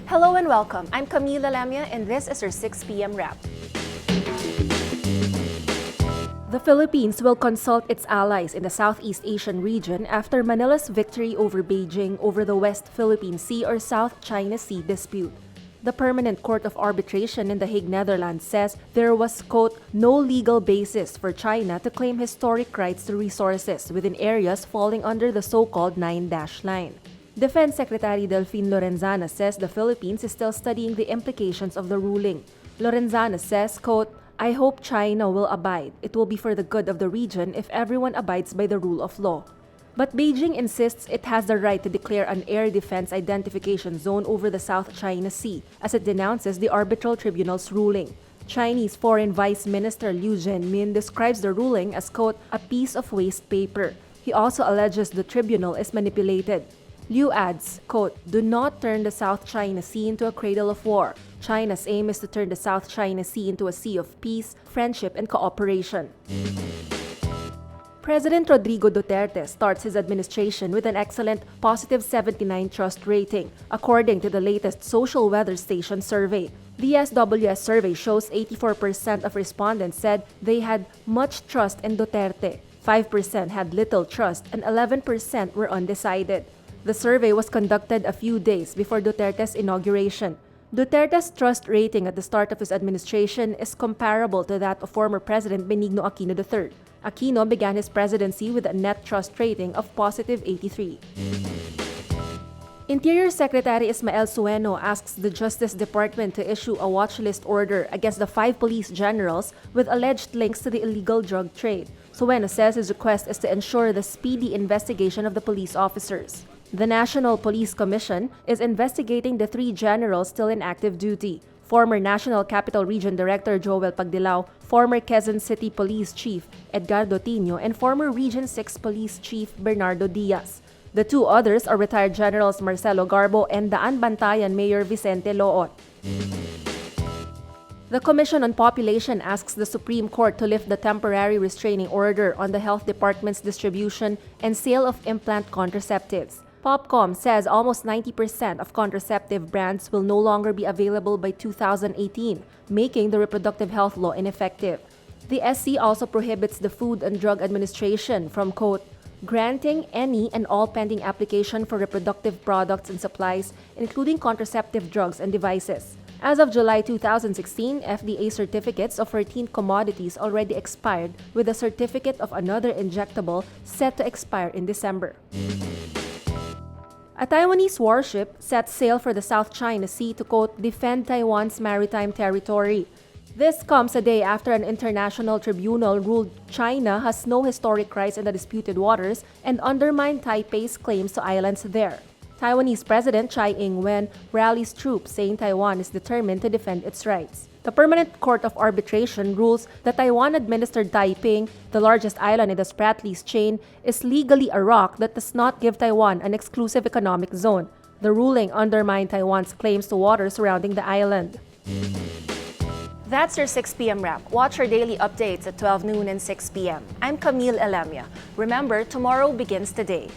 Hello and welcome. I'm Camille Lamia and this is your 6 p.m. wrap. The Philippines will consult its allies in the Southeast Asian region after Manila's victory over Beijing over the West Philippine Sea or South China Sea dispute. The Permanent Court of Arbitration in The Hague, Netherlands says there was, quote, no legal basis for China to claim historic rights to resources within areas falling under the so-called 9-line. Defense Secretary Delfin Lorenzana says the Philippines is still studying the implications of the ruling. Lorenzana says, quote, I hope China will abide. It will be for the good of the region if everyone abides by the rule of law. But Beijing insists it has the right to declare an air defense identification zone over the South China Sea as it denounces the arbitral tribunal's ruling. Chinese Foreign Vice Minister Liu Zhenmin describes the ruling as, quote, a piece of waste paper. He also alleges the tribunal is manipulated. Liu adds, quote, do not turn the South China Sea into a cradle of war. China's aim is to turn the South China Sea into a sea of peace, friendship, and cooperation. President Rodrigo Duterte starts his administration with an excellent positive 79 trust rating, according to the latest Social Weather Station survey. The SWS survey shows 84% of respondents said they had much trust in Duterte, 5% had little trust, and 11% were undecided. The survey was conducted a few days before Duterte's inauguration. Duterte's trust rating at the start of his administration is comparable to that of former President Benigno Aquino III. Aquino began his presidency with a net trust rating of positive 83. Interior Secretary Ismael Sueno asks the Justice Department to issue a watch list order against the 5 police generals with alleged links to the illegal drug trade. Sueno says his request is to ensure the speedy investigation of the police officers. The National Police Commission is investigating the 3 generals still in active duty: former National Capital Region Director Joel Pagdilao, former Quezon City Police Chief Edgardo Tino, and former Region 6 Police Chief Bernardo Diaz. The 2 others are retired Generals Marcelo Garbo and Daan Bantayan Mayor Vicente Loot. The Commission on Population asks the Supreme Court to lift the temporary restraining order on the Health Department's distribution and sale of implant contraceptives. PopCom says almost 90% of contraceptive brands will no longer be available by 2018, making the reproductive health law ineffective. The SC also prohibits the Food and Drug Administration from, quote, granting any and all pending application for reproductive products and supplies, including contraceptive drugs and devices. As of July 2016, FDA certificates of 14 commodities already expired, with a certificate of another injectable set to expire in December. A Taiwanese warship sets sail for the South China Sea to, quote, defend Taiwan's maritime territory. This comes a day after an international tribunal ruled China has no historic rights in the disputed waters and undermined Taipei's claims to islands there. Taiwanese President Tsai Ing-wen rallies troops, saying Taiwan is determined to defend its rights. The Permanent Court of Arbitration rules that Taiwan-administered Taiping, the largest island in the Spratlys chain, is legally a rock that does not give Taiwan an exclusive economic zone. The ruling undermined Taiwan's claims to waters surrounding the island. That's your 6 p.m. wrap. Watch our daily updates at 12 noon and 6 p.m. I'm Camille Lamia. Remember, tomorrow begins today.